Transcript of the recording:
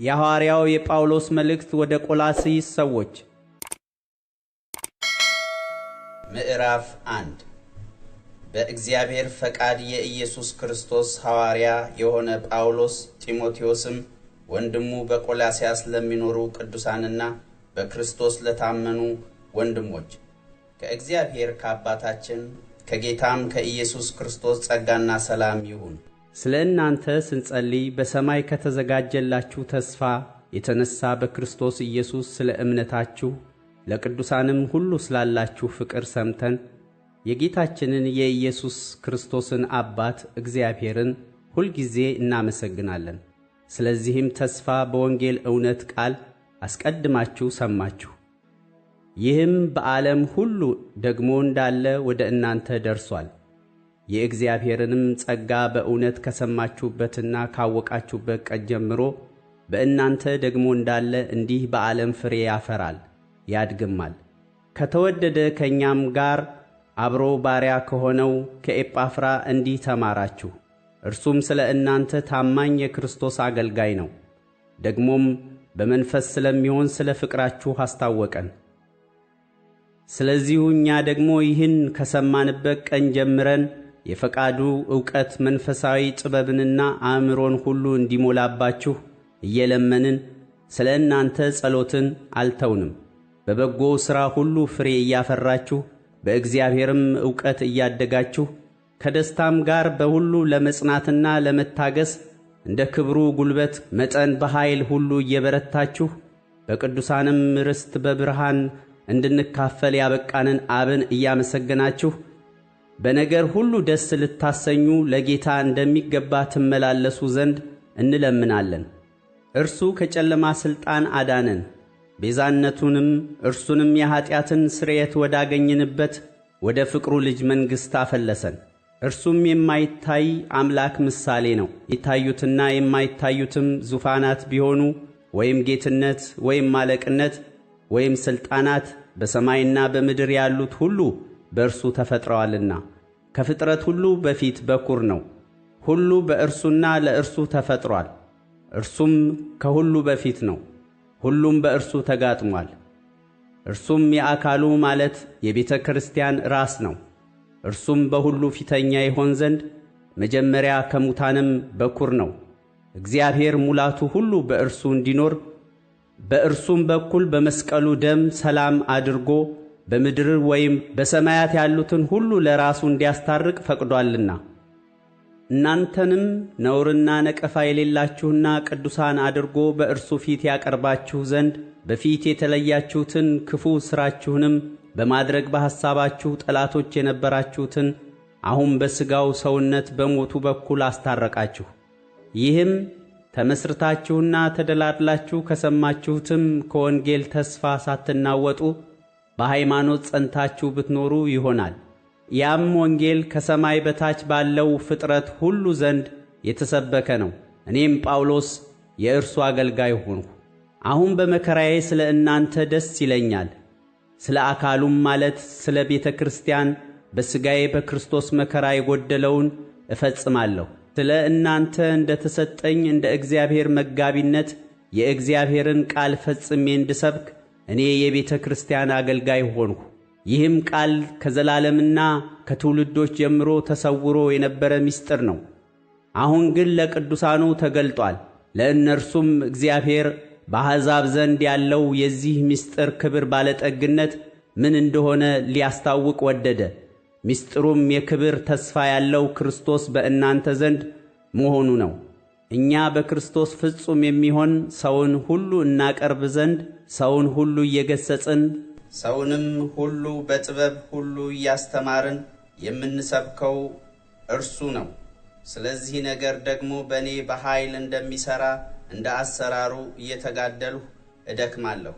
የሐዋርያው የጳውሎስ መልእክት ወደ ቆላስይስ ሰዎች ምዕራፍ 1 በእግዚአብሔር ፈቃድ የኢየሱስ ክርስቶስ ሐዋርያ የሆነ ጳውሎስ ጢሞቴዎስም ወንድሙ በቆላስያስ ለሚኖሩ ቅዱሳንና በክርስቶስ ለታመኑ ወንድሞች ከእግዚአብሔር ከአባታችን ከጌታም ከኢየሱስ ክርስቶስ ጸጋና ሰላም ይሁን። ስለ እናንተ ስንጸልይ በሰማይ ከተዘጋጀላችሁ ተስፋ የተነሳ በክርስቶስ ኢየሱስ ስለ እምነታችሁ ለቅዱሳንም ሁሉ ስላላችሁ ፍቅር ሰምተን የጌታችንን የኢየሱስ ክርስቶስን አባት እግዚአብሔርን ሁልጊዜ እናመሰግናለን። ስለዚህም ተስፋ በወንጌል እውነት ቃል አስቀድማችሁ ሰማችሁ። ይህም በዓለም ሁሉ ደግሞ እንዳለ ወደ እናንተ ደርሷል። የእግዚአብሔርንም ጸጋ በእውነት ከሰማችሁበትና ካወቃችሁበት ቀን ጀምሮ በእናንተ ደግሞ እንዳለ እንዲህ በዓለም ፍሬ ያፈራል ያድግማል። ከተወደደ ከእኛም ጋር አብሮ ባሪያ ከሆነው ከኤጳፍራ እንዲህ ተማራችሁ። እርሱም ስለ እናንተ ታማኝ የክርስቶስ አገልጋይ ነው። ደግሞም በመንፈስ ስለሚሆን ስለ ፍቅራችሁ አስታወቀን። ስለዚሁ እኛ ደግሞ ይህን ከሰማንበት ቀን ጀምረን የፈቃዱ ዕውቀት መንፈሳዊ ጥበብንና አእምሮን ሁሉ እንዲሞላባችሁ እየለመንን ስለ እናንተ ጸሎትን አልተውንም። በበጎ ሥራ ሁሉ ፍሬ እያፈራችሁ በእግዚአብሔርም ዕውቀት እያደጋችሁ ከደስታም ጋር በሁሉ ለመጽናትና ለመታገስ እንደ ክብሩ ጉልበት መጠን በኃይል ሁሉ እየበረታችሁ በቅዱሳንም ርስት በብርሃን እንድንካፈል ያበቃንን አብን እያመሰገናችሁ በነገር ሁሉ ደስ ልታሰኙ ለጌታ እንደሚገባ ትመላለሱ ዘንድ እንለምናለን። እርሱ ከጨለማ ሥልጣን አዳነን፣ ቤዛነቱንም እርሱንም የኀጢአትን ስርየት ወዳገኝንበት ወደ ፍቅሩ ልጅ መንግሥት አፈለሰን። እርሱም የማይታይ አምላክ ምሳሌ ነው። የታዩትና የማይታዩትም ዙፋናት ቢሆኑ ወይም ጌትነት ወይም አለቅነት ወይም ሥልጣናት በሰማይና በምድር ያሉት ሁሉ በእርሱ ተፈጥረዋልና ከፍጥረት ሁሉ በፊት በኩር ነው። ሁሉ በእርሱና ለእርሱ ተፈጥሯል። እርሱም ከሁሉ በፊት ነው። ሁሉም በእርሱ ተጋጥሟል። እርሱም የአካሉ ማለት የቤተ ክርስቲያን ራስ ነው። እርሱም በሁሉ ፊተኛ ይሆን ዘንድ መጀመሪያ ከሙታንም በኩር ነው። እግዚአብሔር ሙላቱ ሁሉ በእርሱ እንዲኖር በእርሱም በኩል በመስቀሉ ደም ሰላም አድርጎ በምድር ወይም በሰማያት ያሉትን ሁሉ ለራሱ እንዲያስታርቅ ፈቅዶአልና እናንተንም ነውርና ነቀፋ የሌላችሁና ቅዱሳን አድርጎ በእርሱ ፊት ያቀርባችሁ ዘንድ በፊት የተለያችሁትን ክፉ ሥራችሁንም በማድረግ በሐሳባችሁ ጠላቶች የነበራችሁትን አሁን በሥጋው ሰውነት በሞቱ በኩል አስታረቃችሁ። ይህም ተመስርታችሁና ተደላድላችሁ ከሰማችሁትም ከወንጌል ተስፋ ሳትናወጡ በሃይማኖት ጸንታችሁ ብትኖሩ ይሆናል። ያም ወንጌል ከሰማይ በታች ባለው ፍጥረት ሁሉ ዘንድ የተሰበከ ነው። እኔም ጳውሎስ የእርሱ አገልጋይ ሆንሁ። አሁን በመከራዬ ስለ እናንተ ደስ ይለኛል። ስለ አካሉም ማለት ስለ ቤተ ክርስቲያን በሥጋዬ በክርስቶስ መከራ የጎደለውን እፈጽማለሁ። ስለ እናንተ እንደ ተሰጠኝ እንደ እግዚአብሔር መጋቢነት የእግዚአብሔርን ቃል ፈጽሜ እንድሰብክ እኔ የቤተ ክርስቲያን አገልጋይ ሆንሁ። ይህም ቃል ከዘላለምና ከትውልዶች ጀምሮ ተሰውሮ የነበረ ምስጢር ነው። አሁን ግን ለቅዱሳኑ ተገልጧል። ለእነርሱም እግዚአብሔር በአሕዛብ ዘንድ ያለው የዚህ ምስጢር ክብር ባለጠግነት ምን እንደሆነ ሊያስታውቅ ወደደ። ምስጢሩም የክብር ተስፋ ያለው ክርስቶስ በእናንተ ዘንድ መሆኑ ነው። እኛ በክርስቶስ ፍጹም የሚሆን ሰውን ሁሉ እናቀርብ ዘንድ ሰውን ሁሉ እየገሰጽን ሰውንም ሁሉ በጥበብ ሁሉ እያስተማርን የምንሰብከው እርሱ ነው። ስለዚህ ነገር ደግሞ በእኔ በኃይል እንደሚሠራ እንደ አሰራሩ እየተጋደልሁ እደክማለሁ።